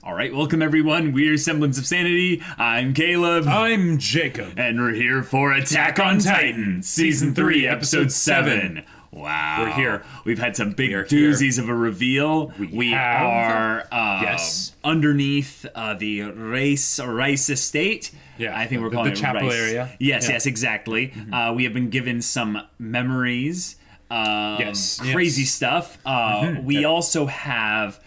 All right, welcome everyone. We're Semblance of Sanity. I'm Caleb. I'm Jacob. And we're here for Attack on Titan, Season 3, Episode 7. Wow. We're here. We've had some big doozies of a reveal. We are underneath the Reiss estate. Yeah, I think we're calling it the chapel Reiss. area. Yes, yes, exactly. Mm-hmm. We have been given some memories. Crazy stuff. We also have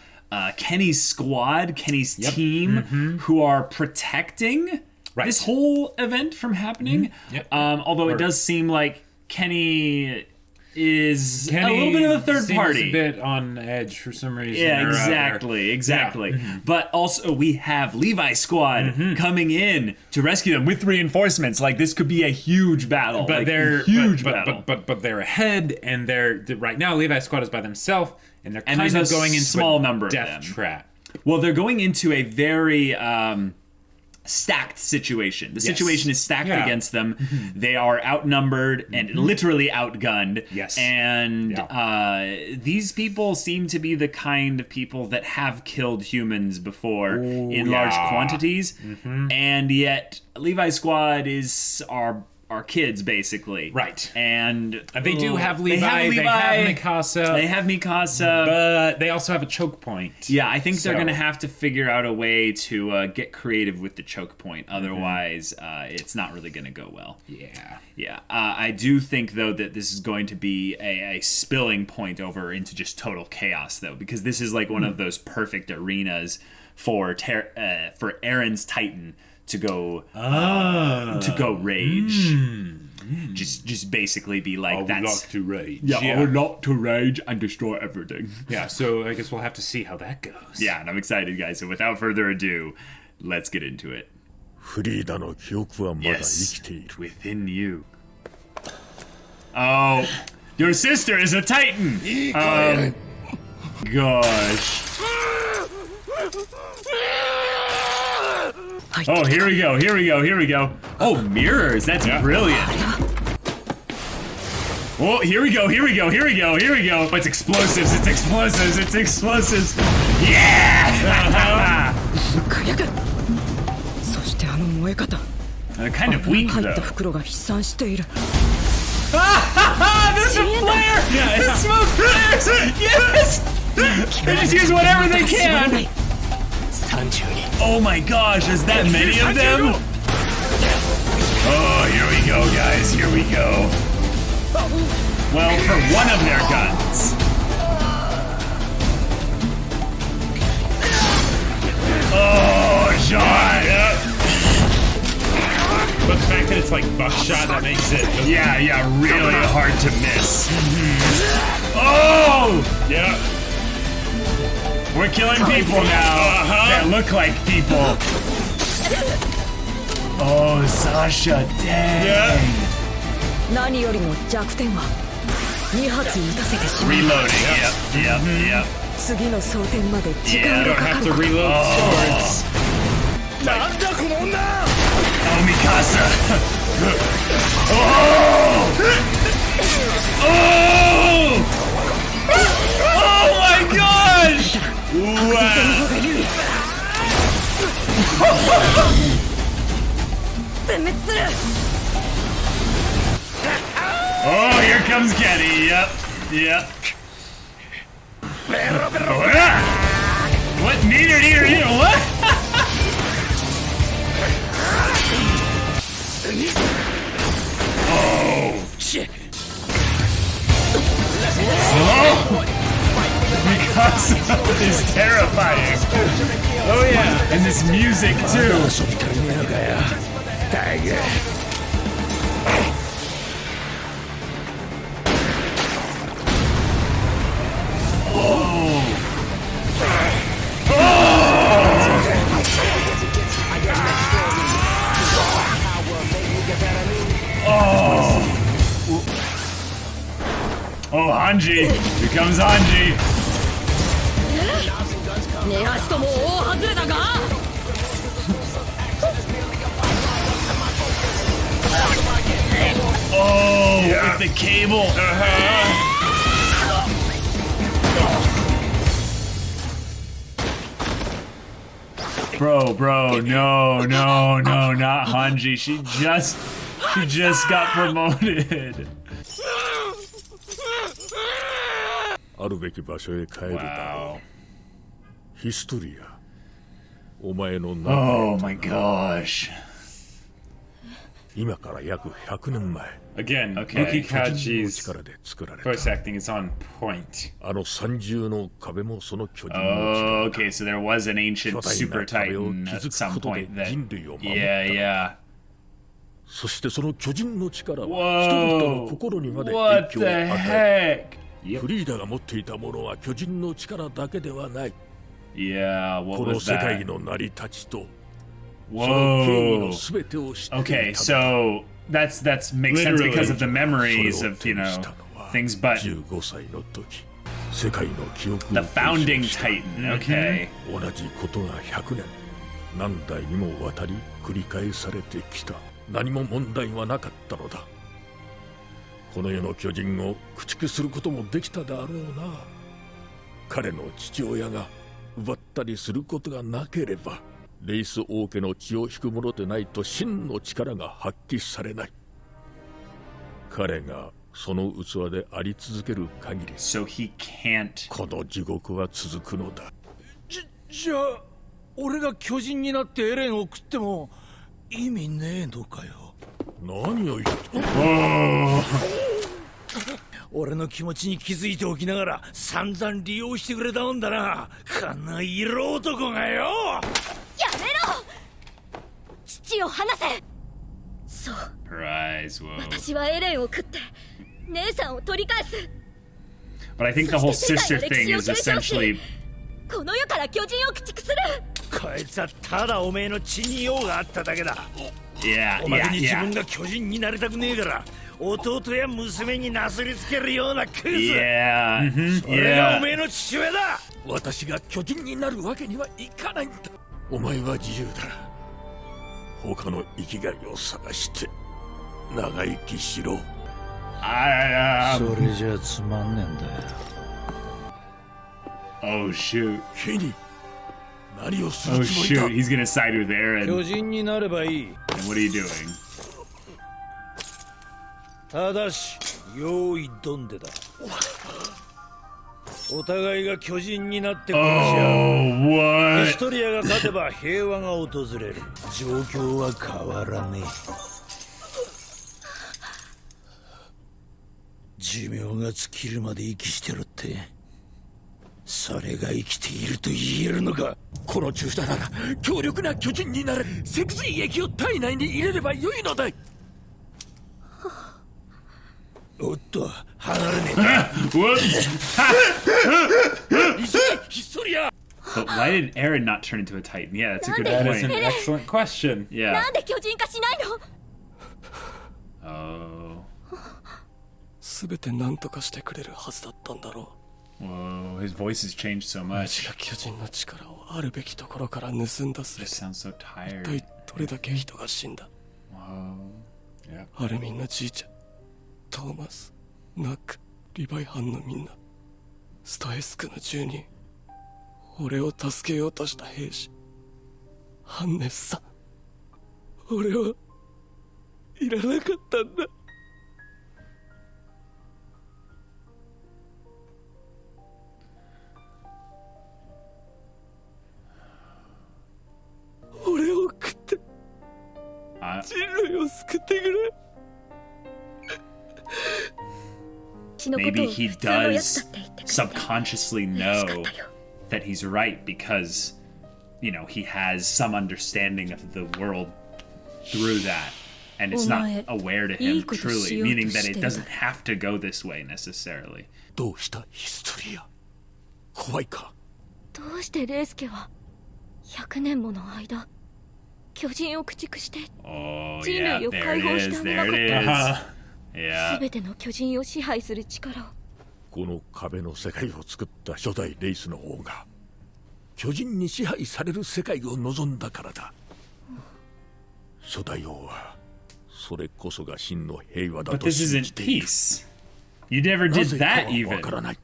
Kenny's squad, Kenny's team, who are protecting this whole event from happening. Although it does seem like Kenny is a little bit of a third party. A bit on edge for some reason. Yeah, exactly. Yeah. But also we have Levi's squad coming in to rescue them with reinforcements. Like this could be a huge battle. But they're huge battle. But they're ahead, and they're right now. Levi's squad is by themselves, and they're kind of going into small number of death trap. Well, they're going into a very stacked situation. The situation is stacked against them. They are outnumbered and literally outgunned. And these people seem to be the kind of people that have killed humans before in large quantities. And yet Levi's squad is our kids, basically. Right. And they do have Levi. They have Mikasa. They have Mikasa. But they also have a choke point. Yeah, I think they're going to have to figure out a way to get creative with the choke point. Otherwise, it's not really going to go well. Yeah. I do think, though, that this is going to be a spilling point over into just total chaos, though, because this is like one of those perfect arenas for Eren's Titan to go rage. Just basically be like, I would like to rage. I would like to rage and destroy everything. Yeah, so I guess we'll have to see how that goes. Yeah, and I'm excited, guys. So without further ado, let's get into it. Yes, within you. Oh, your sister is a Titan. Gosh. Oh, here we go. Oh, mirrors, that's brilliant. Oh, here we go. Oh, it's explosives. Yeah! Kind of weak, though. There's a flare! It's smoke flares! Yes! They just use whatever they can! Oh my gosh, is that many of them? Oh, here we go, guys. Here we go. Well, for one of their guns. Oh, shot. But the fact that it's like buckshot, that makes it. Yeah, really hard to miss. Oh! Yeah. We're killing people now that look like people. Oh, Sasha, dang. Reloading, yep. Yeah, you don't have to reload swords. Oh, Mikasa. Oh my gosh! Wow. Oh, here comes Kenny. Yep. What? Neither. What? Oh. Shit. Mikasa is terrifying. Oh yeah, and this music too. Oh, Hanji. Here comes Hanji. Oh, with the cable. Bro, no, not Hanji. She just got promoted. あるべき場所へ帰るだろう。ヒストリア、お前の名前。Oh my gosh. 今から約100年前。 Again, Okay. Yukikachi's 力で作られた。 voice acting is on point. あの三重の壁もその巨人の Oh, 力。 okay, so there was an ancient super titan at some point that. Yeah. そしてその巨人の力は Whoa. 人々の心にまで影 What 響 the を与え heck? フリーダが持っていたものは巨人の力だけではない。 Yeah, what この was 世界 that? の成り立ちとその経緯の Whoa. 全てを知っている Okay, ため so that's makes sense because of the memories of, you know, things, but 15歳の時世界の記憶を the founding titan, okay. 同じことが100年何代にもわたり繰り返されてきた。何も問題はなかったのだ。この世の巨人を駆逐することもできただろうな。彼の父親が奪ったりすることがなければレイス王家の血を引くものでないと真の力が発揮されない。彼がその器であり続ける限り So he can't. この地獄は続くのだ。じゃあ俺が巨人になってエレンを食っても意味ねえのかよ。何を言って俺の気持ちに気づいておきながら散々利用してくれたもんだな。この色男がよ。やめろ。父を離せ。そう、 Rise, whoa. 私はエレンを食って姉さんを取り返す。 But I think the whole sister thing is essentially. この世から巨人を駆逐する。こいつはただおめえの血に用があっただけだ。 Yeah, おまけに自 yeah. 分が巨人になりたくねえから弟や娘になすりつけるようなクズ。 Yeah. それがお Yeah. めえの父親だ。私が巨人になるわけにはいかないんだ。お前は自由だ。他の生きがいを探して長生きしろ。それじゃつまんねえんだよ。 Oh shoot. ケニー、何をす Oh るつもりだ。 shoot. He's gonna side with 巨 Eren. 人になればいい。 And what are you doing? ただし用意どんでだ。お互いが巨人になって殺し合う。 Oh, ヒ what? ストリアが勝てば平和が訪れる。状況は変わらねえ。寿命が尽きるまで息してろって、それが生きていると言えるのか。この注射なら強力な巨人になれ。脊髄液を体内に入れればよいのだ。おっと離れね Whoops. ヒストリア。 But why did Eren not turn into a titan? Yeah, that's a good That is an point. excellent question. Yeah. なんで巨人化しないの。 Oh. 全て何とかしてくれるはずだったんだろ Whoa. His voice has changed so う。 much. が巨人の力をあるべきところから盗んだす He べて。 sounds so 一 tired. 体どれだけ人が死んだ。 Whoa. Yep. アルミンのじいちゃん、トーマス、ナック、リヴァイ班のみんな、スタエスクの住人、俺を助けようとした兵士、ハンネスさん。俺はいらなかったんだ。俺を食って人類を救ってくれ。血のこと Maybe を he 普通のや does つだって言ってくれて subconsciously 嬉し know かったよ。 that he's right because, you know, he has some understanding of the world through that. And it's not aware to him truly, meaning that it doesn't have to go this way necessarily. どうしたヒストリア。怖いか。どうしてレイスケは100年もの間巨人を駆逐して Oh, 人 yeah, 類を there 解 it 放し is, てあげ there な it かっ is. た Yeah. 全ての巨人を支配する力を。この壁の世界を作った初代レイスの王が巨人に支配される世界を望んだからだ。初代王はそれこそが真の平和だ But と this 信 isn't じている。 peace. You never な did ぜか that はわ even. からない。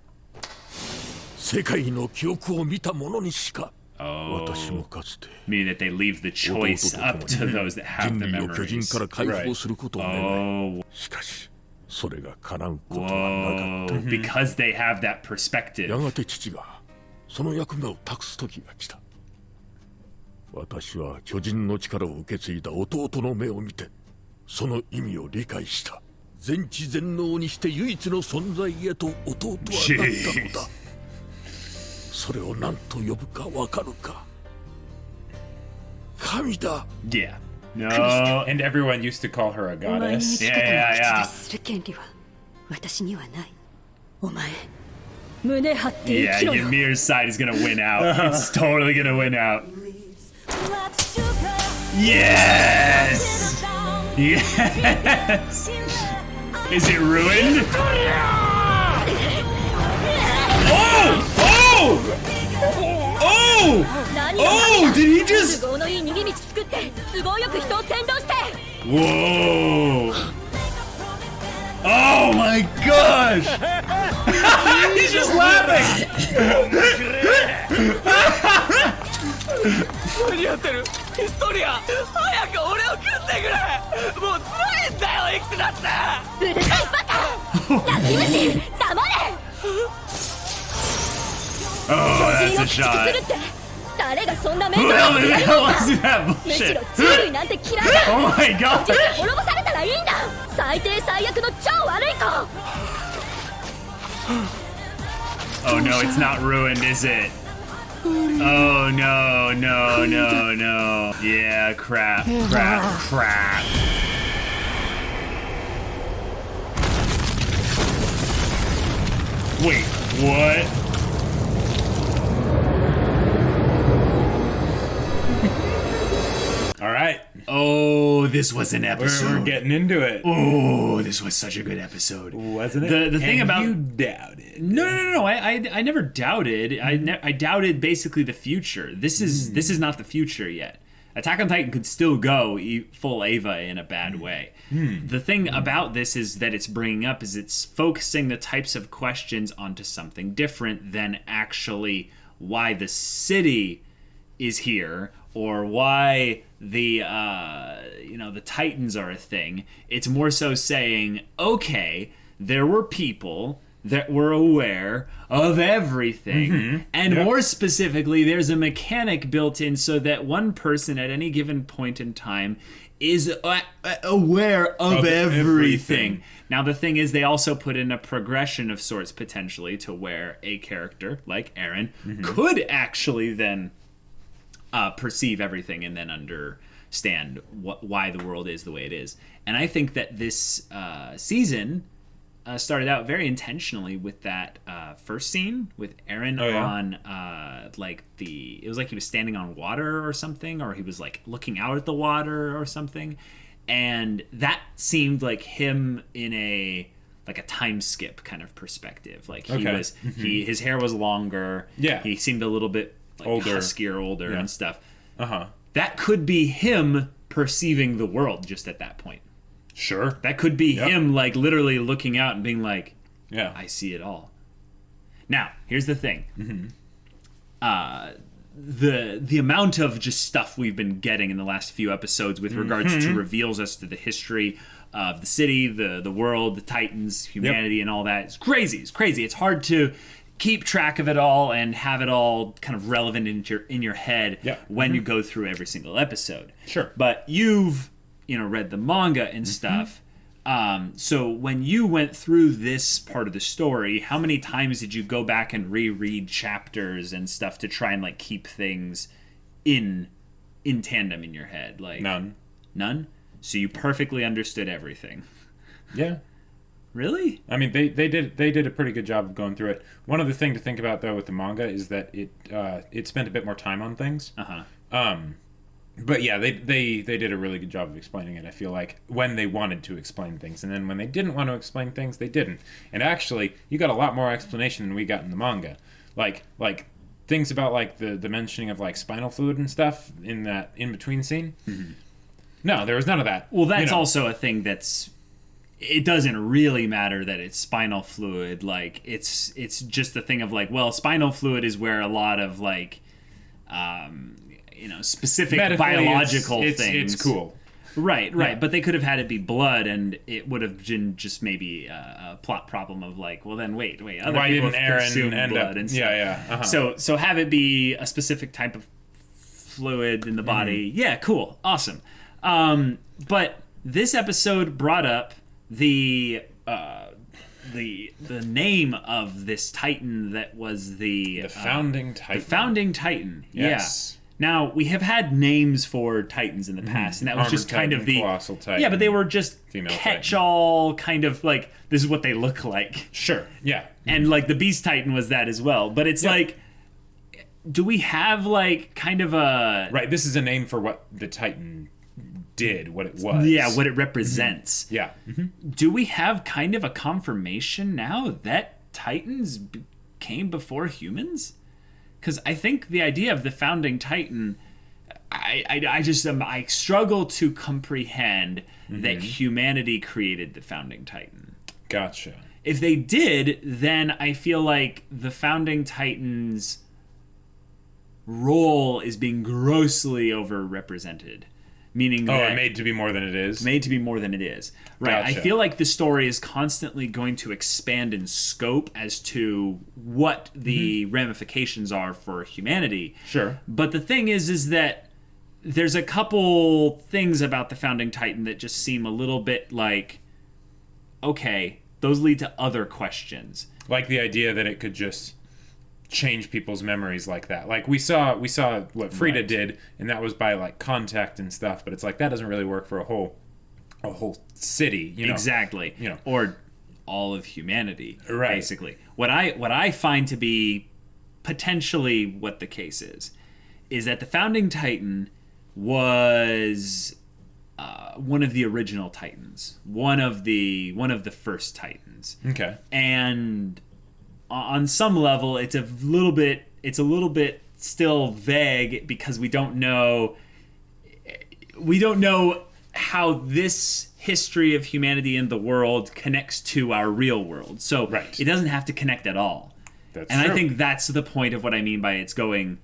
世界の記憶を見た者にしか Oh, 私もかつて meaning that they leave the choice up to those that have 人 the 類を巨人 memories. から解放することを願い、 Oh, しかしそれが叶うことはなかっ whoa, because they have that た。 perspective. やがて父がその役目を託す時が来た。私は巨人の力を受け継いだ弟の目を見てその意味を理解した。全知全能にして唯一の存在へと弟はなったのだ。それを何と呼ぶかわかるか。神だ。 Yeah. No. And everyone used to call her a お前の goddess. 生き方を Yeah, 口 yeah, 出しする権利は私にはない。お前胸張って生 Yeah, きろよ。 Ymir's side is gonna win out. It's totally gonna win out. Yes! Yes! Is it ruined? Oh! Oh! Oh! Oh! Did he just... 都合のいい逃げ道作って都合よく人を先導して Whoa! Oh my gosh! He's just laughing! 何やってるヒストリア、早く俺を食ってくれ。もう辛いんだよ生きてたって。うるさいバカ泣き虫黙れ Oh, 人 that's を a 駆逐す shot. るって誰がそんな面 Who 倒 the を見られる hell のか was that むし bullshit? ろ人類なんて嫌いだ Oh my god! 滅ぼされたらいいんだ最低最悪の超悪い子 Oh no, it's not ruined, is it? Oh no, no, no, no. Yeah, crap, crap, crap. Wait, what? All right. Oh, this was an We're episode. getting into it. Oh, this was such a good episode. Wasn't it? The thing And about you doubted. No. I never doubted. I doubted basically the future. This is not the future yet. Attack on Titan could still go full Eva in a bad way. The thing about this is that it's bringing up is it's focusing the types of questions onto something different than actually why the city is here or why the the Titans are a thing. It's more so saying, okay, there were people that were aware of everything, and more specifically, there's a mechanic built in so that one person at any given point in time is aware of everything. Now, the thing is, they also put in a progression of sorts potentially to where a character like Eren could actually then perceive everything and then understand why the world is the way it is. And I think that this season started out very intentionally with that first scene with Eren on it was like he was standing on water or something, or he was like looking out at the water or something, and that seemed like him in a time skip kind of perspective. Like he was his hair was longer, he seemed a little bit older, huskier, older and stuff. That could be him perceiving the world just at that point. Sure. That could be him literally looking out and being like, I see it all. Now, here's the thing. The amount of just stuff we've been getting in the last few episodes with regards to reveals as to the history of the city, the world, the Titans, humanity, and all that is crazy. It's crazy. It's hard to keep track of it all and have it all kind of relevant in your head when you go through every single episode. Sure. But you've read the manga and stuff. So when you went through this part of the story, how many times did you go back and reread chapters and stuff to try and keep things in tandem in your head? None? So you perfectly understood everything. Yeah. Really? I mean, they did a pretty good job of going through it. One other thing to think about though with the manga is that it spent a bit more time on things. But yeah, they did a really good job of explaining it, I feel like, when they wanted to explain things. And then when they didn't want to explain things, they didn't. And actually, you got a lot more explanation than we got in the manga. Like things about the mentioning of spinal fluid and stuff in that in-between scene. No, there was none of that. Well, that's also a thing that's... It doesn't really matter that it's spinal fluid. It's just a thing of spinal fluid is where a lot of specific Medically, biological it's things. It's cool. Right. Yeah. But they could have had it be blood, and it would have been just maybe a plot problem of like, well, then wait, other Why people didn't have Eren consumed end blood up? and stuff. Uh-huh. So have it be a specific type of fluid in the body. Yeah, cool, awesome. But this episode brought up the name of this Titan that was the founding Titan. The founding Titan. Yes. Yeah. Now, we have had names for Titans in the past, and that was Armored just kind Titan, of the... Colossal Titan, yeah, but they were just Female catch-all kind of, like, this is what they look like. Sure, yeah. And, like, the Beast Titan was that as well. But it's like, do we have, like, kind of a... Right, this is a name for what the Titan did, what it was. Yeah, what it represents. Yeah. Do we have kind of a confirmation now that Titans came before humans? Because I think the idea of the founding Titan, I struggle to comprehend that humanity created the founding Titan. Gotcha. If they did, then I feel like the founding Titan's role is being grossly overrepresented. Meaning that made to be more than it is. Made to be more than it is. Right. Gotcha. I feel like the story is constantly going to expand in scope as to what the ramifications are for humanity. Sure. But the thing is that there's a couple things about the founding Titan that just seem a little bit like, okay, those lead to other questions. Like the idea that it could just change people's memories like that. Like we saw what Frida did, and that was by like contact and stuff, but it's like that doesn't really work for a whole city, you know. Exactly. You know. Or all of humanity, right. Basically. What I find to be potentially what the case is that the founding Titan was one of the original Titans, one of the first Titans. Okay. And on some level, it's a little bit still vague because we don't know how this history of humanity in the world connects to our real world. So it doesn't have to connect at all. That's and true. I think that's the point of what I mean by it's going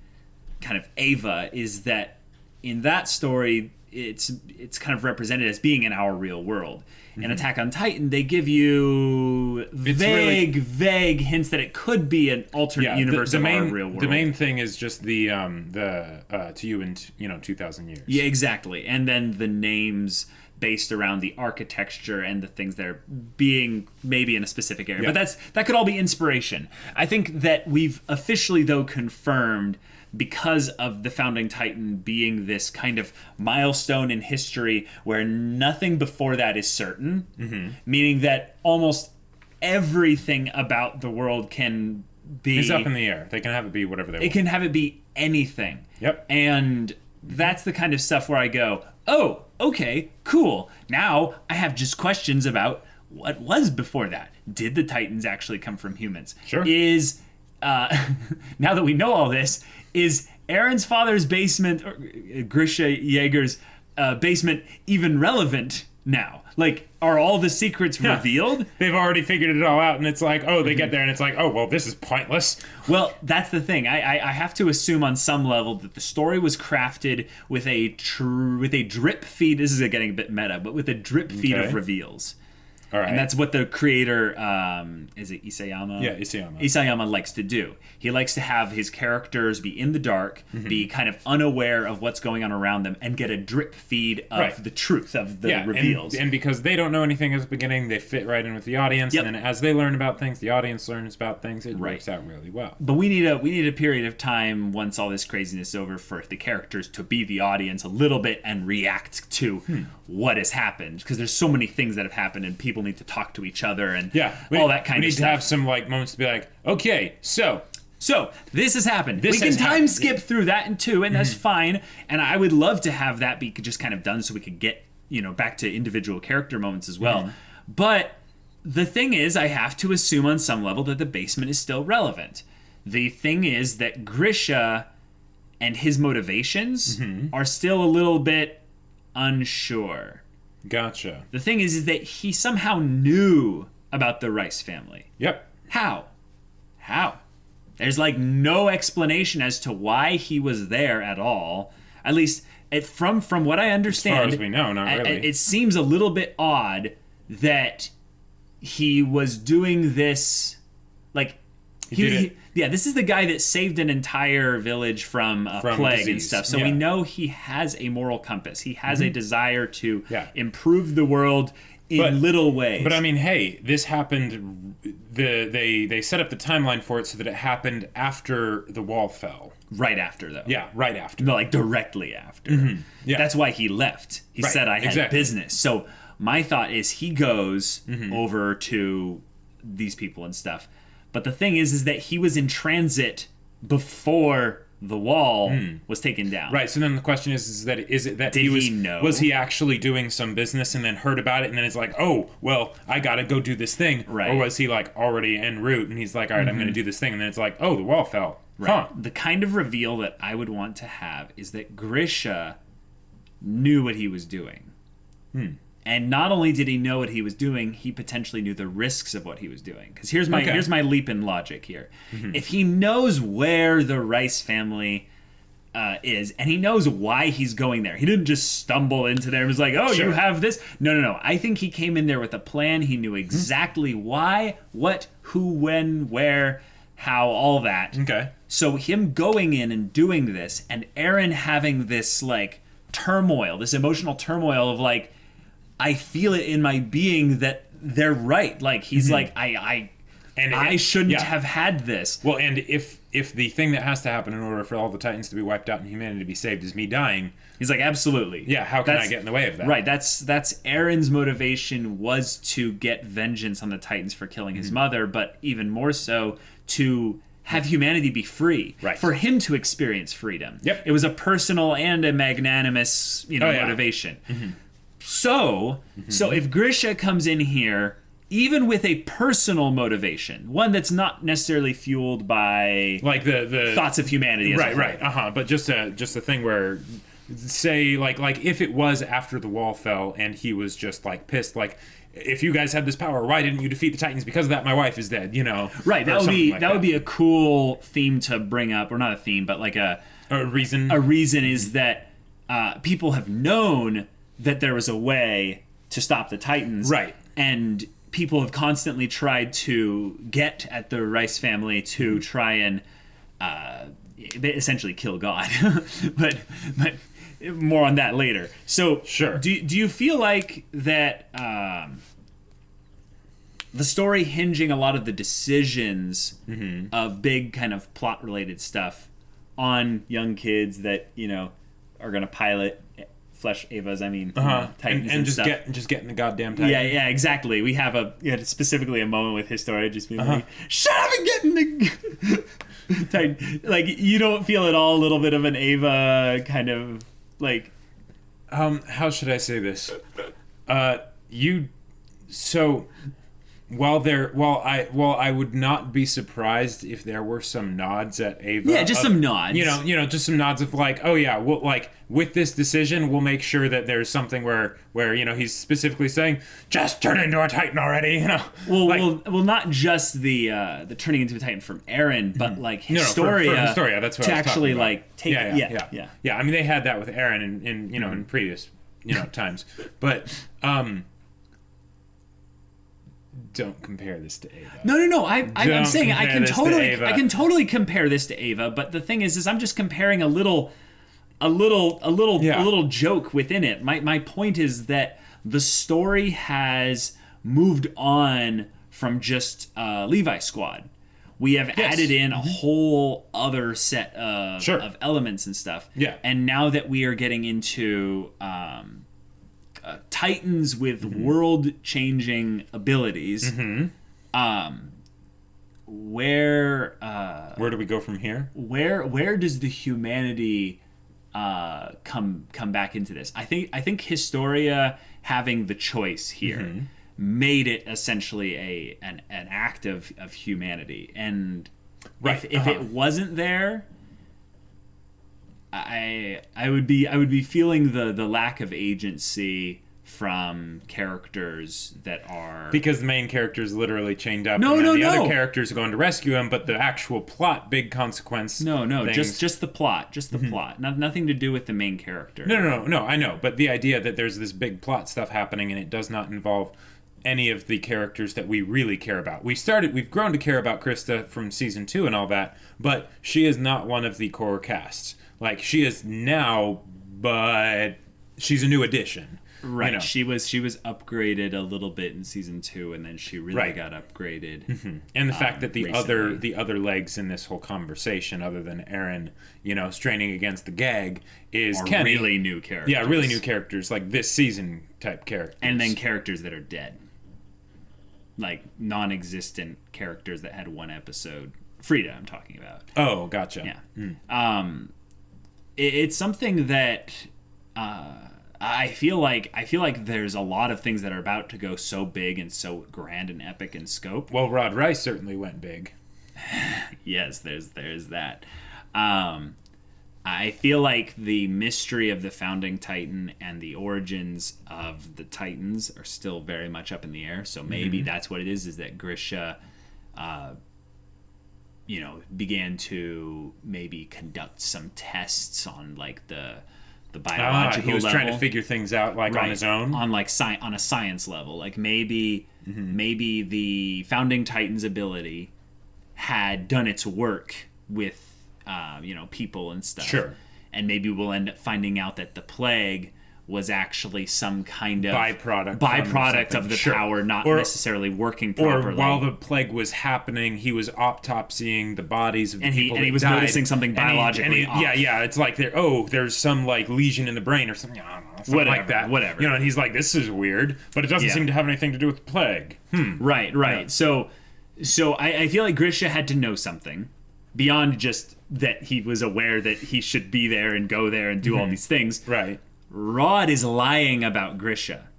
kind of Ava, is that in that story it's kind of represented as being in our real world. In Attack on Titan, they give you vague hints that it could be an alternate universe of our real world. The main thing is just the to you in 2,000 years. Yeah, exactly. And then the names based around the architecture and the things that are being maybe in a specific area. Yeah. But that could all be inspiration. I think that we've officially, though, confirmed, because of the founding Titan being this kind of milestone in history where nothing before that is certain, meaning that almost everything about the world can be... It's up in the air. They can have it be whatever they want. It can have it be anything. Yep. And that's the kind of stuff where I go, oh, okay, cool. Now I have just questions about what was before that. Did the Titans actually come from humans? Sure. Now that we know all this, is Eren's father's basement, or Grisha Jaeger's basement, even relevant now? Like, are all the secrets revealed? They've already figured it all out, and it's like, oh, they get there, and it's like, oh, well, this is pointless. Well, that's the thing. I have to assume on some level that the story was crafted with a drip feed. This is getting a bit meta, but with a drip feed of reveals. All right. And that's what the creator, is it Isayama? Yeah, Isayama. Isayama likes to do. He likes to have his characters be in the dark, be kind of unaware of what's going on around them, and get a drip feed of the truth of the reveals. And because they don't know anything at the beginning, they fit right in with the audience. Yep. And then as they learn about things, the audience learns about things. It works out really well. But we need a period of time once all this craziness is over for the characters to be the audience a little bit and react to what has happened, because there's so many things that have happened and people need to talk to each other and all that kind of stuff. We need to have some like moments to be like, okay, so this has happened. We can time skip through that and too, and that's fine. And I would love to have that be just kind of done so we could get back to individual character moments as well. But the thing is, I have to assume on some level that the basement is still relevant. The thing is that Grisha and his motivations are still a little bit unsure. Gotcha. The thing is that he somehow knew about the Reiss family. Yep. How? There's like no explanation as to why he was there at all. At least from what I understand, as far as we know, not really. It seems a little bit odd that he was doing this. Like this is the guy that saved an entire village from plague disease. And stuff. So we know he has a moral compass. He has a desire to improve the world in little ways. But I mean, hey, this happened. They set up the timeline for it so that it happened after the wall fell. Right after, though. Yeah, right after. No, like directly after. Yeah. That's why he left. He said, I had business. So my thought is he goes over to these people and stuff. But the thing is that he was in transit before the wall was taken down. Right. So then the question is that he know? Was he actually doing some business and then heard about it and then it's like, oh, well, I gotta go do this thing. Right. Or was he like already en route and he's like, all right, I'm gonna do this thing, and then it's like, oh, the wall fell. Right. Huh. The kind of reveal that I would want to have is that Grisha knew what he was doing. And not only did he know what he was doing, he potentially knew the risks of what he was doing. Because here's my leap in logic here. If he knows where the Reiss family is, and he knows why he's going there, he didn't just stumble into there and was like, oh, you have this. No. I think he came in there with a plan. He knew exactly why, what, who, when, where, how, all that. Okay. So him going in and doing this, and Eren having this like turmoil, this emotional turmoil of like, I feel it in my being that they're right. Like he's like, I shouldn't have had this. Well, and if the thing that has to happen in order for all the Titans to be wiped out and humanity to be saved is me dying, he's like, absolutely. Yeah, how can I get in the way of that? Right. That's Eren's motivation was to get vengeance on the Titans for killing his mother, but even more so to have humanity be free. Right. For him to experience freedom. Yep. It was a personal and a magnanimous, motivation. So if Grisha comes in here, even with a personal motivation, one that's not necessarily fueled by like the thoughts of humanity, right, but just a thing where, say, like if it was after the wall fell and he was just like pissed, like, if you guys had this power, why didn't you defeat the Titans? Because of that, my wife is dead. Right. That would be a cool theme to bring up, or not a theme, but like a reason. A reason is that people have known that there was a way to stop the Titans. Right. And people have constantly tried to get at the Reiss family to try and essentially kill God. but more on that later. So do you feel like that the story hinging a lot of the decisions of big kind of plot related stuff on young kids that, are going to pilot Flesh Evas, Titans and stuff. just getting the goddamn Titan. Yeah, exactly. We have specifically a moment with Historia just being like, shut up and get in the Titan. Like, you don't feel at all a little bit of an Eva kind of like... how should I say this? While I would not be surprised if there were some nods at Ava. Yeah, just some nods. Just some nods of like, oh yeah, well, like with this decision, we'll make sure that there's something where he's specifically saying, just turn into a Titan already. Well, not just the turning into a Titan from Eren, but like Historia. For Historia, that's what I was actually talking about. like take. Yeah. I mean, they had that with Eren in previous times, but don't compare this to Ava. No. I'm saying I can totally compare this to Ava, but the thing is I'm just comparing a little joke within it. My point is that the story has moved on from just Levi Squad. We have added in a whole other set of elements and stuff. Yeah. And now that we are getting into Titans with world-changing abilities, where do we go from here? Where does the humanity come back into this? I think Historia having the choice here made it essentially an act of humanity, and if it wasn't there, I would be feeling the lack of agency from characters that are... Because the main character is literally chained up. No, and no, the no. other characters are going to rescue him, but the actual plot, big consequence. No, things. just the plot. Just the plot. Nothing to do with the main character. No, I know. But the idea that there's this big plot stuff happening and it does not involve any of the characters that we really care about. We've grown to care about Krista from season 2 and all that, but she is not one of the core casts. Like, she is now, but she's a new addition. Right, you know. she was upgraded a little bit in season 2, and then she really got upgraded. And the fact that the recently. other legs in this whole conversation, other than Eren, straining against the gag, is Kenny. Really new characters. Yeah, really new characters, like this season type characters, and then characters that are dead, like non-existent characters that had one episode. Frida, I'm talking about. Oh, gotcha. Yeah. It's something that. I feel like there's a lot of things that are about to go so big and so grand and epic in scope. Well, Rod Reiss certainly went big. Yes, there's that. I feel like the mystery of the founding Titan and the origins of the Titans are still very much up in the air. So maybe that's what it is that Grisha, began to maybe conduct some tests on like the biological he was level. trying to figure things out on his own, on like on a science level. Like maybe the founding Titan's ability had done its work with people and stuff. Sure. And maybe we'll end up finding out that the plague was actually some kind of byproduct of the sure. power not or, necessarily working properly. Or while the plague was happening, he was autopsying the bodies of the people and he that was died. noticing something biologically off. Yeah, it's like there's some like lesion in the brain or something, I don't know, something like that. Whatever. And he's like, this is weird, but it doesn't seem to have anything to do with the plague. Right. Yeah. So I feel like Grisha had to know something beyond just that he was aware that he should be there and go there and do all these things. Right. Rod is lying about Grisha.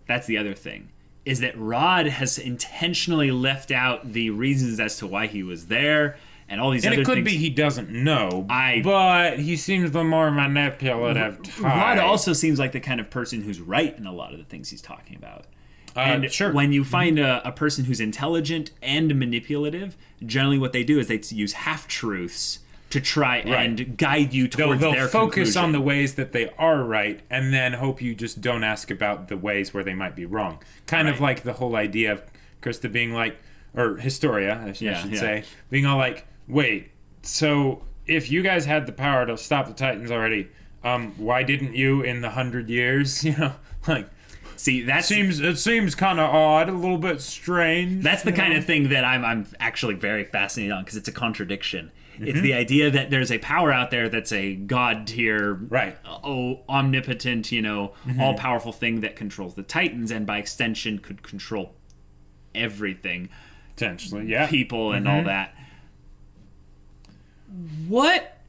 That's the other thing. Is that Rod has intentionally left out the reasons as to why he was there and all these other things. And it could be he doesn't know, but he seems the more manipulative type. Rod also seems like the kind of person who's right in a lot of the things he's talking about. And sure. when you find a person who's intelligent and manipulative, generally what they do is they use half-truths to try and guide you towards they'll their focus conclusion. on the ways that they are right and then hope you just don't ask about the ways where they might be wrong. Kind of like the whole idea of Krista being like, or Historia, I should say, being all like, wait, so if you guys had the power to stop the Titans already, why didn't you in the 100 years? See, it seems kind of odd, a little bit strange. That's the kind of thing that I'm actually very fascinated on because it's a contradiction. It's the idea that there's a power out there that's a god tier, omnipotent, all-powerful thing that controls the Titans and by extension could control everything. Potentially, yeah. People and all that. What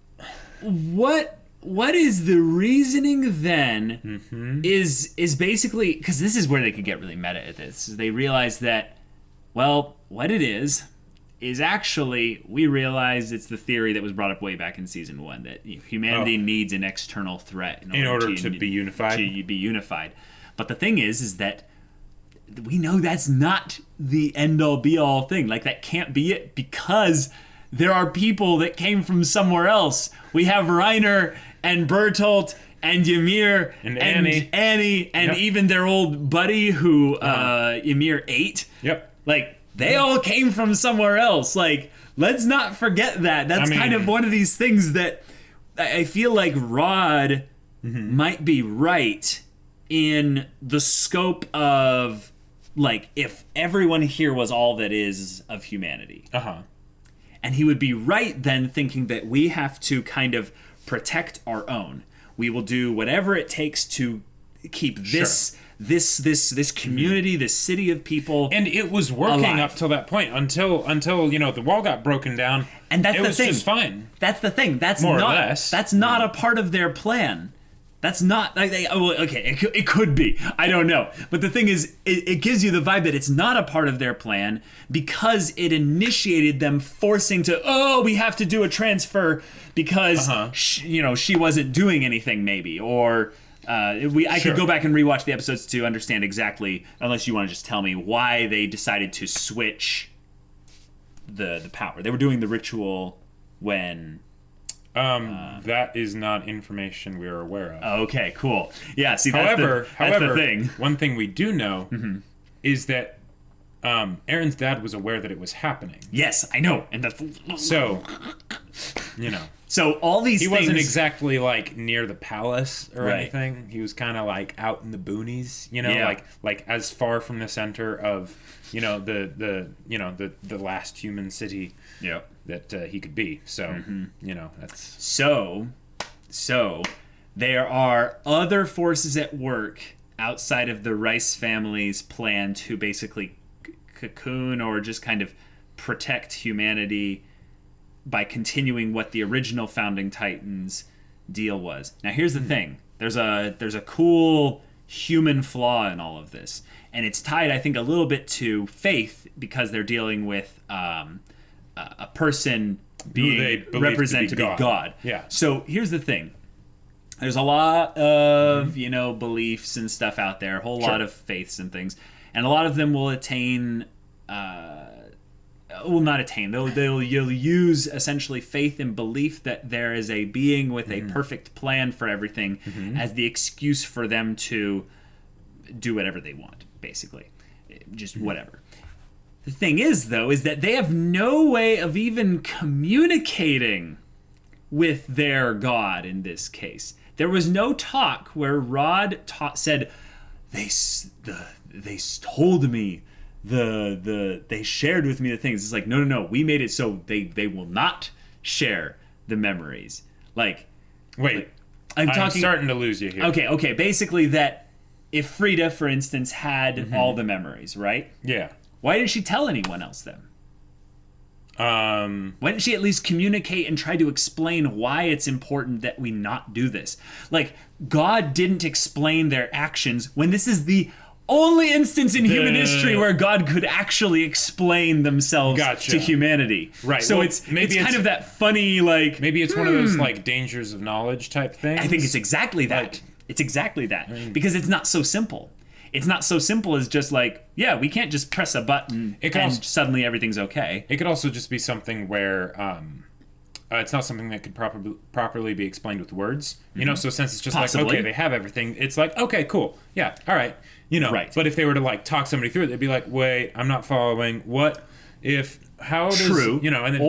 is the reasoning then is basically, because this is where they could get really meta at this, is they realize that, well, what it is actually, we realize it's the theory that was brought up way back in season 1, that humanity needs an external threat in order to be unified. To be unified. But the thing is that we know that's not the end-all be-all thing. Like, that can't be it because there are people that came from somewhere else. We have Reiner and Bertolt and Ymir and Annie and even their old buddy who Ymir ate. Yep. Like, they all came from somewhere else. Like, let's not forget that. That's kind of one of these things that I feel like Rod might be right in the scope of, like, if everyone here was all that is of humanity. And he would be right then thinking that we have to kind of protect our own. We will do whatever it takes to keep this community, this city of people, and it was working alive. Up till that point until the wall got broken down, and that's it the was thing. just fine. That's the thing. That's more not, or less. That's not a part of their plan. That's not like okay. It could be. I don't know. But the thing is, it gives you the vibe that it's not a part of their plan because it initiated them forcing to. Oh, we have to do a transfer because she wasn't doing anything, maybe, or I could go back and rewatch the episodes to understand exactly. Unless you want to just tell me why they decided to switch the power. They were doing the ritual when. That is not information we are aware of. Okay, cool. Yeah, see, that's however, the thing. One thing we do know is that Eren's dad was aware that it was happening. Yes, I know. And that's... So, So all these things... He wasn't exactly, like, near the palace or right. anything. He was kind of, like, out in the boonies, like as far from the center of, the last human city that he could be. So, that's... So, there are other forces at work outside of the Reiss family's plan to basically cocoon or just kind of protect humanity by continuing what the original Founding Titans deal was. Now, here's the thing. There's a cool human flaw in all of this. And it's tied, I think, a little bit to faith because they're dealing with a person being represented to be God. Yeah. So here's the thing. There's a lot of, beliefs and stuff out there, a whole lot of faiths and things. And a lot of them will attain... not attain. You'll use essentially faith and belief that there is a being with a perfect plan for everything as the excuse for them to do whatever they want, basically. Just whatever. The thing is, though, is that they have no way of even communicating with their God in this case. There was no talk where Rod said, they told me they shared with me the things. It's like, no, we made it so they will not share the memories. Like, wait, I'm starting to lose you here. Okay, basically that if Frida, for instance, had all the memories, right? Yeah. Why didn't she tell anyone else then? Why didn't she at least communicate and try to explain why it's important that we not do this? Like, God didn't explain their actions when this is the only instance in human history where God could actually explain themselves to humanity. Right. So it's kind of that funny, like... Maybe it's one of those, like, dangers of knowledge type things. I think it's exactly that. Like, it's exactly that. Because it's not so simple. It's not so simple as just like, we can't just press a button suddenly everything's okay. It could also just be something where it's not something that could properly be explained with words. So since it's just Possibly. like, okay, they have everything, it's like, okay, cool. Yeah, all right. Right. But if they were to like talk somebody through it, they'd be like, wait, I'm not following. What if, how does, True. And then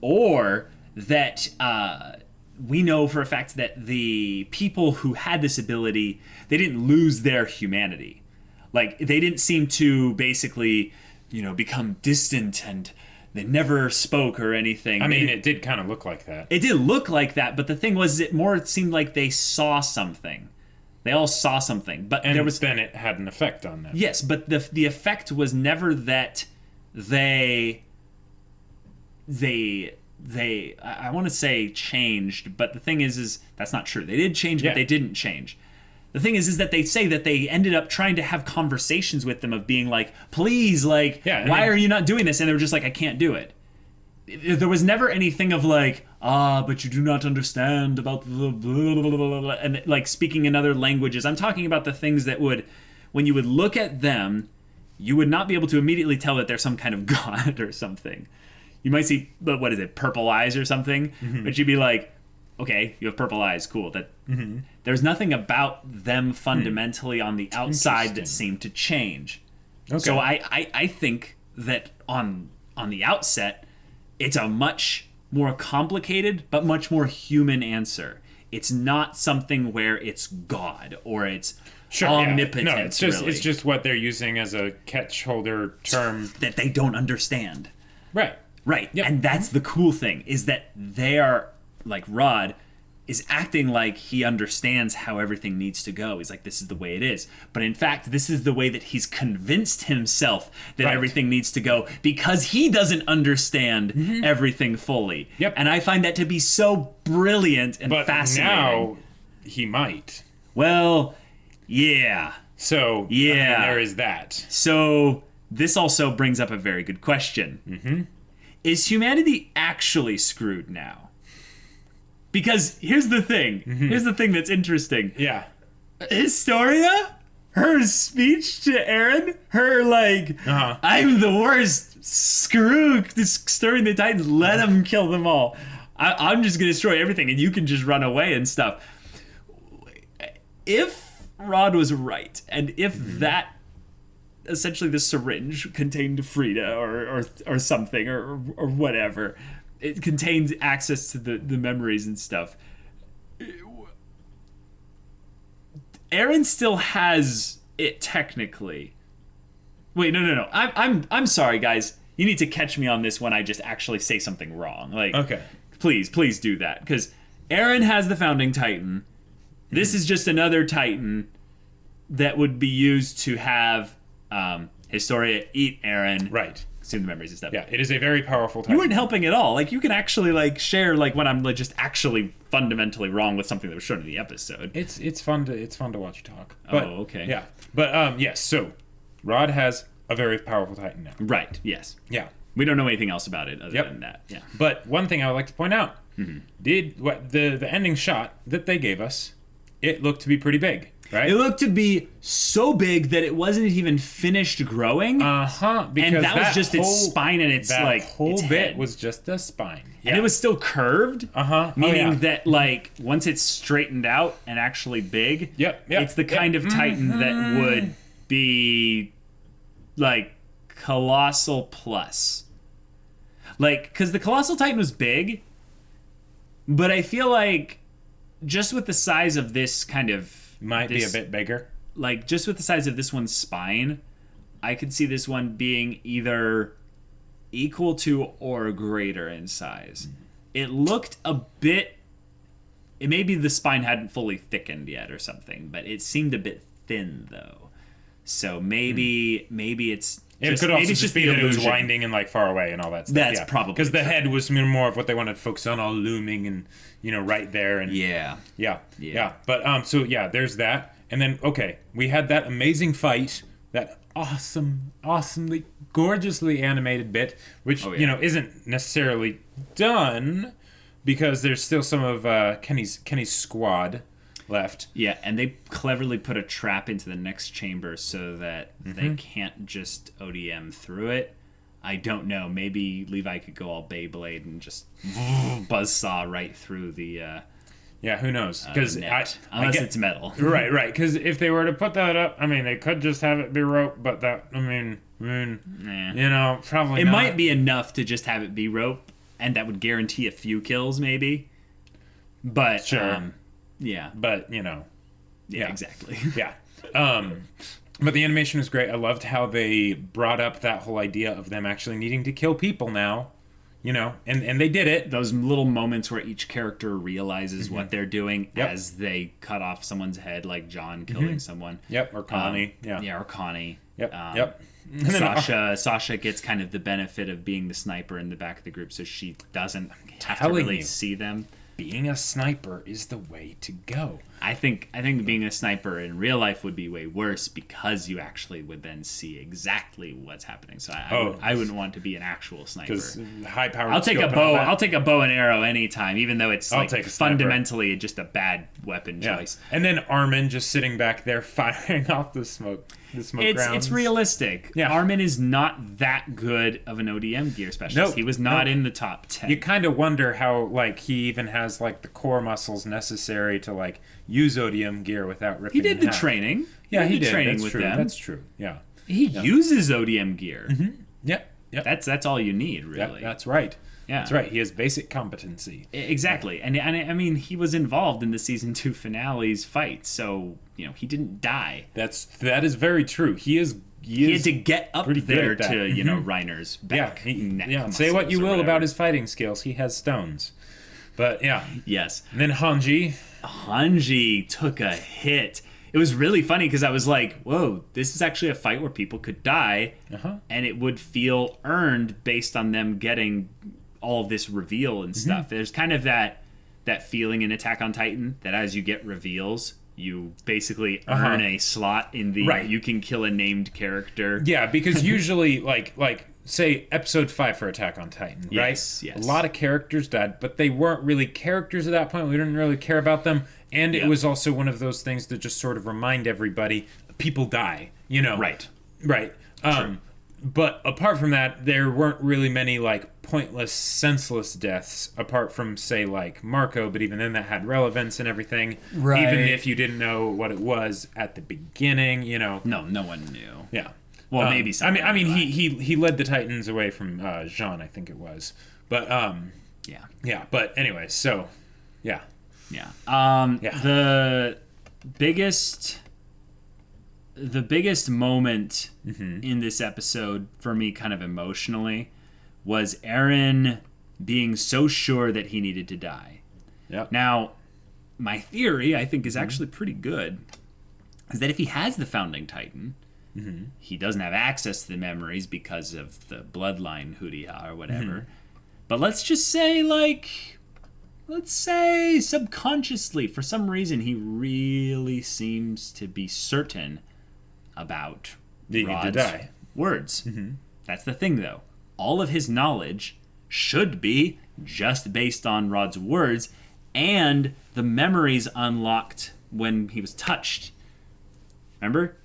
or that we know for a fact that the people who had this ability, they didn't lose their humanity. Like, they didn't seem to basically, become distant and they never spoke or anything. I mean, it did kind of look like that. It did look like that, but the thing was, it seemed like they saw something. They all saw something, but then it had an effect on them. Yes, but the effect was never that they I want to say changed, but the thing is that's not true. They did change, but they didn't change. The thing is that they say that they ended up trying to have conversations with them of being like, please, like, why are you not doing this? And they were just like, I can't do it. There was never anything of like, but you do not understand about the blah, blah, blah, blah, and like speaking in other languages. I'm talking about the things that when you would look at them, you would not be able to immediately tell that they're some kind of god or something. You might see, what is it, purple eyes or something, but you'd be like, okay, you have purple eyes, cool. That there's nothing about them fundamentally on the outside that seemed to change. Okay. So I think that on the outset, it's a much more complicated but much more human answer. It's not something where it's God or it's omnipotent. No, it's just what they're using as a catch-holder term that they don't understand. Right. Yep. And that's the cool thing, is that they are, like, Rod is acting like he understands how everything needs to go. He's like, this is the way it is. But in fact, this is the way that he's convinced himself that everything needs to go, because he doesn't understand everything fully. Yep. And I find that to be so brilliant and fascinating. Now he might. Well, yeah. So, yeah. I mean, there is that. So, this also brings up a very good question. Mm-hmm. Is humanity actually screwed now? Because here's the thing. Mm-hmm. Here's the thing that's interesting. Yeah. Historia? Her speech to Eren? Her, like, I'm the worst. Screw stirring the Titans. Let them kill them all. I'm just going to destroy everything, and you can just run away and stuff. If Rod was right, and if that, essentially the syringe contained Frida or something, or whatever, it contains access to the memories and stuff, Eren still has it technically. Wait, no. I'm sorry, guys. You need to catch me on this when I just actually say something wrong. Like, okay. Please do that, because Eren has the Founding Titan. This is just another Titan that would be used to have Historia eat Eren. Right. Consume the memories and stuff. Yeah, it is a very powerful Titan. You weren't helping at all. Like, you can actually, like, share, like, when I'm, like, just actually fundamentally wrong with something that was shown in the episode. It's fun to watch you talk. But, okay. Yeah. But, yes, so Rod has a very powerful Titan now. Right, yes. Yeah. We don't know anything else about it other than that. Yeah. But one thing I would like to point out, the ending shot that they gave us, it looked to be pretty big, right? It looked to be so big that it wasn't even finished growing. Because and that was just its spine and its, like, whole its bit head. was just the spine. Yeah. And it was still curved. Meaning that, like, once it's straightened out and actually big, it's the kind of Titan that would be, like, Colossal Plus. Like, because the Colossal Titan was big, but I feel like just with the size of this kind of... Might be a bit bigger. Like, just with the size of this one's spine, I could see this one being either equal to or greater in size. It looked a bit... It maybe the spine hadn't fully thickened yet or something, but it seemed a bit thin, though. So maybe it's... It could also just be that it was winding and, like, far away and all that stuff. That's probably because the head was more of what they wanted to focus on, all looming and, right there. And yeah. But there's that. And then we had that amazing fight, that awesomely, gorgeously animated bit, which isn't necessarily done because there's still some of Kenny's squad left. Yeah, and they cleverly put a trap into the next chamber so that they can't just ODM through it. I don't know. Maybe Levi could go all Beyblade and just buzzsaw right through the... who knows? Because unless it's metal. Right. Because if they were to put that up, I mean, they could just have it be rope, but that, probably It not. might be enough to just have it be rope, and that would guarantee a few kills, maybe. But, sure. Yeah. But, Yeah, exactly. Yeah. But the animation was great. I loved how they brought up that whole idea of them actually needing to kill people now. And they did it. Those little moments where each character realizes what they're doing as they cut off someone's head, like John killing someone. Yep, or Connie. Or Connie. Yep. Sasha gets kind of the benefit of being the sniper in the back of the group, so she doesn't have to really see them. Being a sniper is the way to go. I think being a sniper in real life would be way worse because you actually would then see exactly what's happening. So I wouldn't want to be an actual sniper. Because high power. I'll take a bow. I'll take a bow and arrow anytime, even though it's like fundamentally just a bad weapon choice. And then Armin just sitting back there firing off the smoke. It's realistic. Yeah. Armin is not that good of an ODM gear specialist. He was not in the top 10. You kind of wonder how, like, he even has, like, the core muscles necessary to, like, use ODM gear without ripping. He did the training. Yeah, he did. Training That's with true. them. That's true. Yeah. He uses ODM gear. Yep. That's all you need, really. Yep, that's right. Yeah. That's right. He has basic competency. Exactly. And I mean, he was involved in the season 2 finale's fight, so, he didn't die. That is very true. He had to get up there to, Reiner's back. Say what you will about his fighting skills. He has stones. But, yeah. Yes. And then Hanji took a hit. It was really funny because I was like, whoa, this is actually a fight where people could die, and it would feel earned based on them getting all of this reveal and stuff. There's kind of that that feeling in Attack on Titan that as you get reveals, you basically earn a slot in the you can kill a named character. Yeah, because usually like say episode 5 for Attack on Titan, right? Yes. A lot of characters died, but they weren't really characters at that point. We didn't really care about them. And it was also one of those things that just sort of remind everybody people die, you know. Right. But apart from that, there weren't really many like pointless, senseless deaths apart from say like Marco, but even then that had relevance and everything. Right. Even if you didn't know what it was at the beginning, you know. No one knew. Yeah. Well, maybe some. I mean, he led the Titans away from Jean, I think it was. But yeah. But anyway, so yeah. The biggest moment in this episode for me, kind of emotionally, was Eren being so sure that he needed to die. Yep. Now, my theory, I think, is actually pretty good, is that if he has the Founding Titan, he doesn't have access to the memories because of the bloodline hoo-dee-ha or whatever. But let's just say, subconsciously, for some reason, he really seems to be certain about Rod's words. That's the thing, though. All of his knowledge should be just based on Rod's words and the memories unlocked when he was touched. Remember?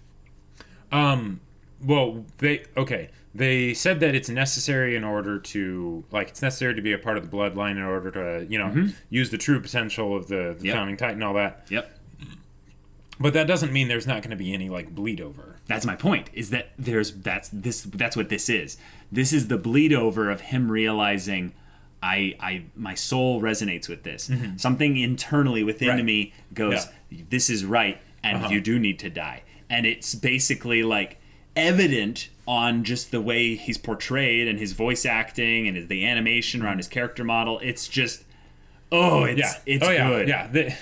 Well, they said that it's necessary in order to, it's necessary to be a part of the bloodline in order to, use the true potential of the Founding Titan, all that. Yep. But that doesn't mean there's not going to be any, bleed over. That's my point, is that that's what this is. This is the bleed over of him realizing, my soul resonates with this. Something internally within me goes, this is right, and you do need to die. And it's basically evident on just the way he's portrayed and his voice acting and the animation around his character model. It's just, it's good. Yeah.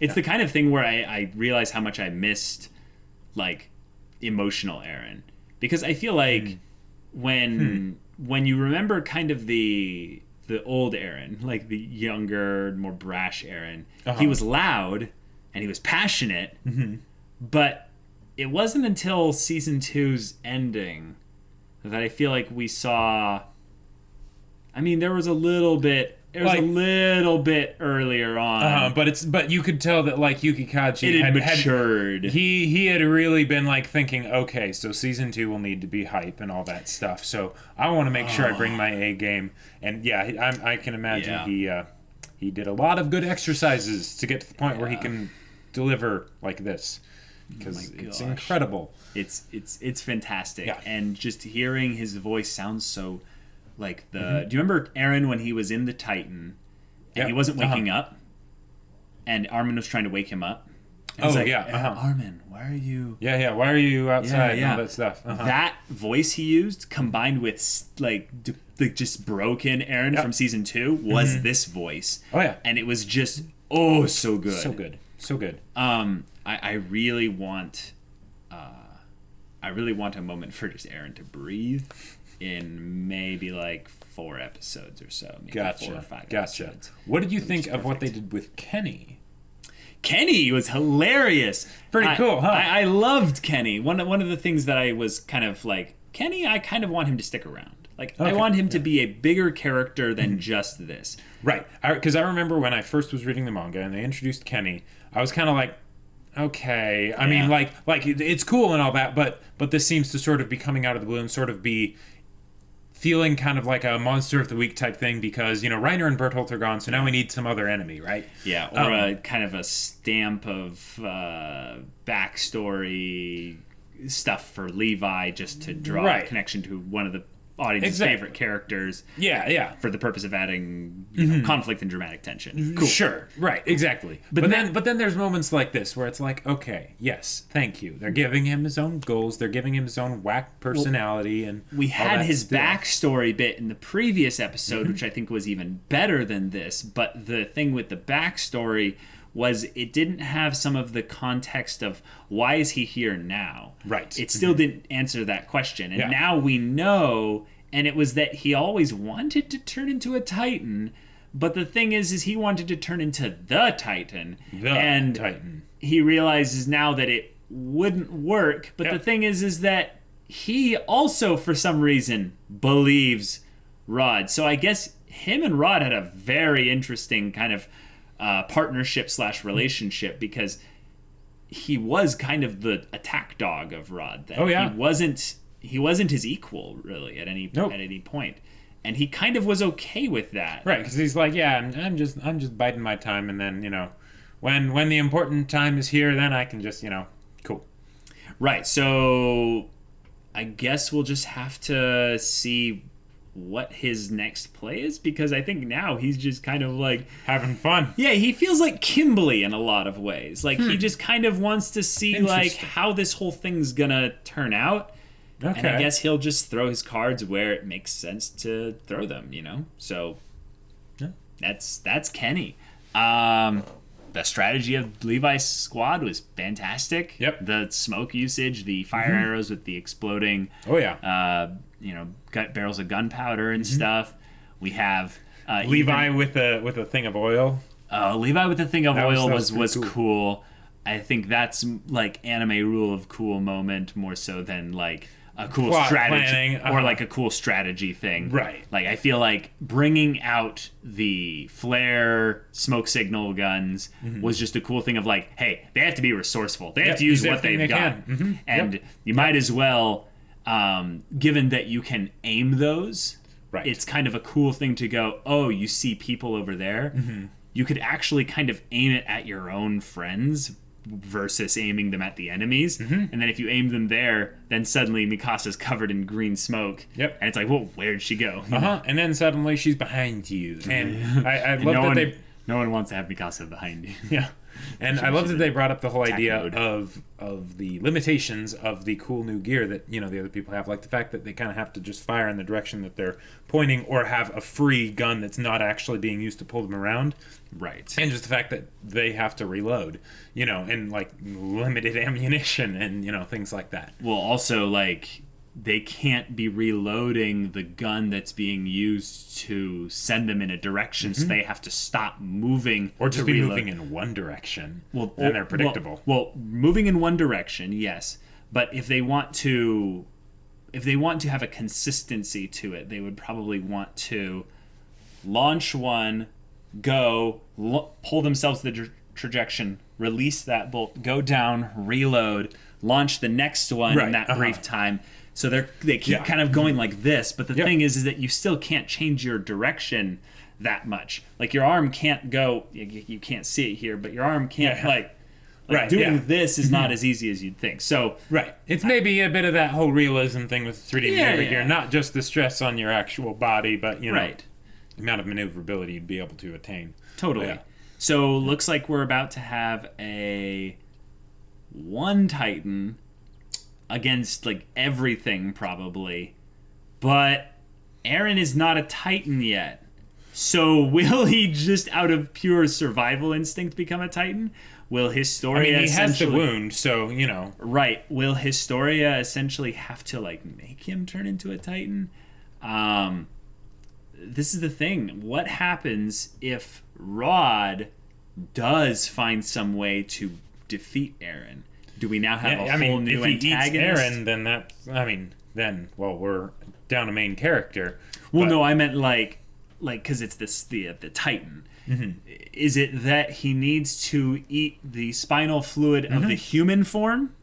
It's the kind of thing where I realize how much I missed emotional Eren, because I feel like when you remember kind of the old Eren, like the younger, more brash Eren, he was loud and he was passionate, but it wasn't until season 2's ending that I feel like we saw. I mean, there was a little bit earlier on, but you could tell that Yuki Kaji had matured. He had really been thinking, okay, so season 2 will need to be hype and all that stuff. So I want to make sure I bring my A game. And yeah, I can imagine he did a lot of good exercises to get to the point where he can deliver like this. Because it's incredible. It's fantastic, and just hearing his voice sounds so like the. Do you remember Eren when he was in the Titan, and he wasn't waking up, and Armin was trying to wake him up? And Armin, why are you? Why are you outside? And all that stuff. That voice he used, combined with just broken Eren from season 2, was this voice. And it was just so good. So good. I really want a moment for just Eren to breathe in maybe 4 episodes or so. Maybe 4 or 5 episodes. What did you think of what they did with Kenny? Kenny was hilarious. Pretty cool, huh? I loved Kenny. One of the things that I was kind of Kenny, I kind of want him to stick around. I want him to be a bigger character than just this. Right. Because I remember when I first was reading the manga and they introduced Kenny, I was kind of okay. I mean, it's cool and all that, but this seems to sort of be coming out of the blue and sort of be feeling kind of like a monster of the week type thing because, Reiner and Bertolt are gone, so now we need some other enemy, right? Yeah, or a kind of a stamp of backstory stuff for Levi just to draw a connection to one of the audience's favorite characters. Yeah. For the purpose of adding conflict and dramatic tension. Cool. Sure. Right. Exactly. But then there's moments like this where it's okay, yes, thank you. They're giving him his own goals. They're giving him his own whack personality, and we had his backstory bit in the previous episode, which I think was even better than this. But the thing with the backstory was it didn't have some of the context of why is he here now? Right. It still didn't answer that question. And now we know, and it was that he always wanted to turn into a Titan, But the thing is he wanted to turn into the Titan. Titan. He realizes now that it wouldn't work. But the thing is that he also, for some reason, believes Rod. So I guess him and Rod had a very interesting kind of partnership / relationship, because he was kind of the attack dog of Rod. He wasn't his equal really at any point, and he kind of was okay with that. Right, because he's like, yeah, I'm just biding my time, and then when the important time is here, then I can just cool. Right. So I guess we'll just have to see what his next play is, because I think now he's just kind of like having fun. Yeah, he feels like Kimberly in a lot of ways. Like he just kind of wants to see like how this whole thing's gonna turn out. Okay. And I guess he'll just throw his cards where it makes sense to throw them, So that's Kenny. The strategy of Levi's squad was fantastic. Yep. The smoke usage, the fire arrows with the exploding barrels of gunpowder and stuff. We have Levi with a thing of oil. Levi with the thing of oil was cool. I think that's like anime rule of cool moment more so than like a cool plot strategy planning, or like a cool strategy thing. Right. Like I feel like bringing out the flare smoke signal guns was just a cool thing of like, hey, they have to be resourceful. They have to use what they've got. And you might as well, given that you can aim those, it's kind of a cool thing to go, oh, you see people over there. You could actually kind of aim it at your own friends versus aiming them at the enemies. And then if you aim them there, then suddenly Mikasa's covered in green smoke. Yep. And it's like, well, where'd she go? And then suddenly she's behind you. And I love that no one wants to have Mikasa behind you. Yeah. And I love that they brought up the whole idea of the limitations of the cool new gear that, the other people have. Like the fact that they kind of have to just fire in the direction that they're pointing, or have a free gun that's not actually being used to pull them around. Right. And just the fact that they have to reload, and like limited ammunition and, things like that. Well, also like they can't be reloading the gun that's being used to send them in a direction, so they have to stop moving. Or just be moving in one direction. Well, then they're predictable. Well, moving in one direction, yes. But if they want to have a consistency to it, they would probably want to launch one, go, pull themselves to the trajectory, release that bolt, go down, reload, launch the next one in that brief time. So they keep kind of going like this, but the thing is that you still can't change your direction that much. Like your arm can't go, you can't see it here, but your arm can't doing this is not as easy as you'd think. So it's maybe a bit of that whole realism thing with 3D gear, not just the stress on your actual body, but the amount of maneuverability you'd be able to attain. Totally. So looks like we're about to have a one Titan against like everything probably, but Eren is not a Titan yet. So will he just out of pure survival instinct become a Titan? Will Historia he has the wound, so Right. Will Historia essentially have to like make him turn into a Titan? This is the thing. What happens if Rod does find some way to defeat Eren? Do we now have a whole new antagonist? If he eats Eren, then we're down a main character. Well, no, I meant like because it's the Titan. Is it that he needs to eat the spinal fluid of the human form,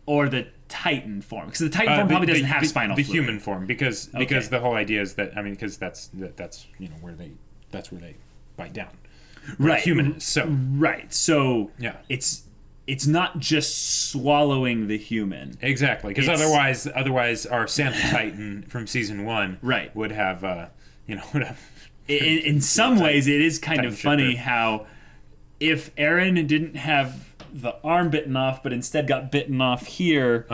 or the Titan form? Because the Titan form probably doesn't have spinal fluid. The human form, because the whole idea is that because that's where they bite down. Right. Human is so. Right. So it's not just swallowing the human. Exactly, because otherwise our Santa Titan from season 1 would have in some ways it is kind of funny how if Eren didn't have the arm bitten off but instead got bitten off here,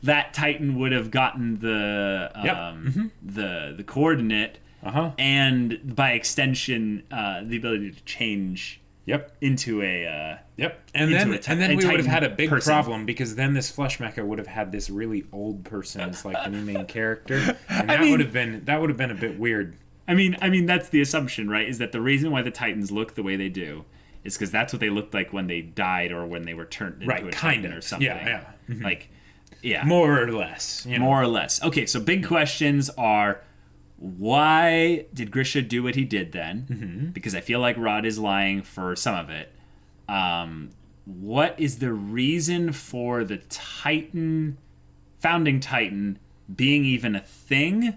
that Titan would have gotten the the coordinate and by extension the ability to change into a and then we would have had a big problem, because then this flesh mecha would have had this really old person as like the new main character, and that would have been a bit weird. I mean that's the assumption, right? Is that the reason why the Titans look the way they do is because that's what they looked like when they died or when they were turned into a Titan or something. Yeah. Mm-hmm. Like, yeah. More or less. More or less. Okay, so big questions are, why did Grisha do what he did then? Mm-hmm. Because I feel like Rod is lying for some of it. What is the reason for the founding Titan being even a thing?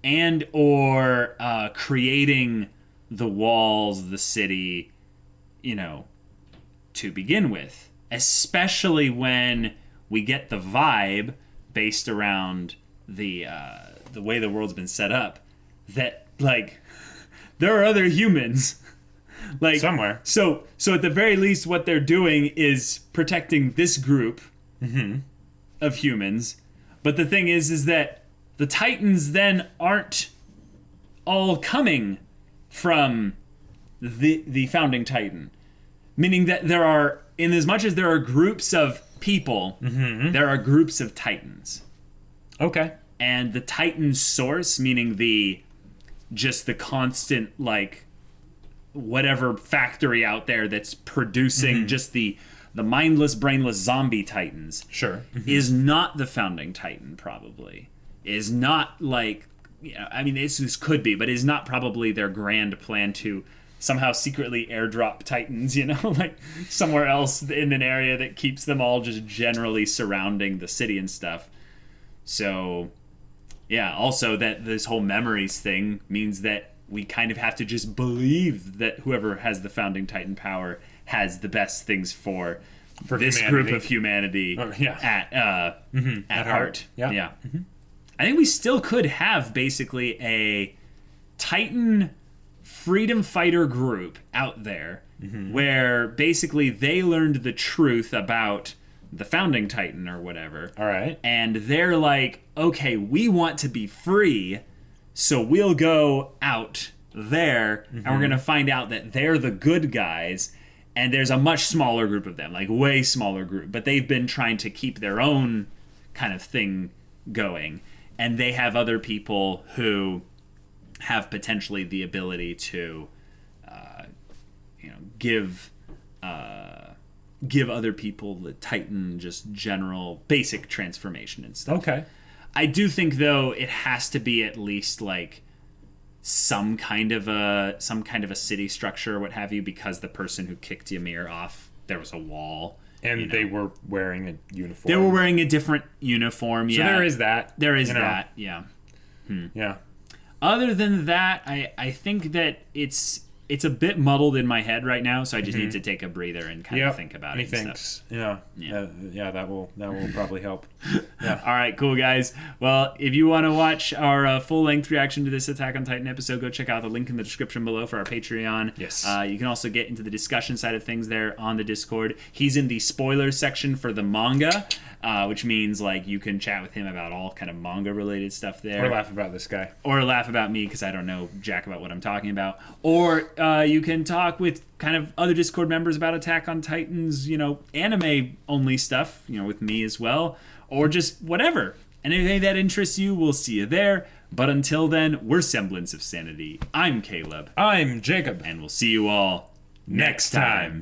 And or creating the walls, the city, to begin with, especially when we get the vibe based around the way the world's been set up that like there are other humans like somewhere. So at the very least, what they're doing is protecting this group of humans. But the thing is that the Titans then aren't all coming from the founding Titan. Meaning that there are, in as much as there are groups of people, there are groups of Titans. Okay. And the Titan source, meaning the constant, like, whatever factory out there that's producing just the mindless, brainless zombie Titans. Sure. Is not the founding Titan, probably. Is not like, I mean, this could be, but is not probably their grand plan to somehow secretly airdrop Titans, like somewhere else in an area that keeps them all just generally surrounding the city and stuff. So, yeah, also that this whole memories thing means that we kind of have to just believe that whoever has the founding Titan power has the best things for this humanity. Group of humanity at heart. Yeah. Mm-hmm. I think we still could have basically a Titan freedom fighter group out there where basically they learned the truth about the founding Titan or whatever. All right. And they're like, okay, we want to be free, so we'll go out there and we're going to find out that they're the good guys. And there's a much smaller group of them, like way smaller group. But they've been trying to keep their own kind of thing going. And they have other people who have potentially the ability to, give other people the Titan just general basic transformation and stuff. Okay. I do think though it has to be at least like some kind of a city structure or what have you, because the person who kicked Ymir off, there was a wall. And they were wearing a uniform. They were wearing a different uniform, So there is that. There is that, yeah. Yeah. Other than that, I think that it's a bit muddled in my head right now, so I just need to take a breather and kind of think about it and stuff. Yeah. That will probably help. Yeah. All right, cool, guys. Well, if you want to watch our full-length reaction to this Attack on Titan episode, go check out the link in the description below for our Patreon. Yes. You can also get into the discussion side of things there on the Discord. He's in the spoilers section for the manga, which means like you can chat with him about all kind of manga-related stuff there. Or laugh about this guy. Or laugh about me because I don't know jack about what I'm talking about. Or you can talk with kind of other Discord members about Attack on Titan's, anime-only stuff, with me as well. Or just whatever. Anything that interests you, we'll see you there. But until then, we're Semblance of Sanity. I'm Caleb. I'm Jacob. And we'll see you all next time.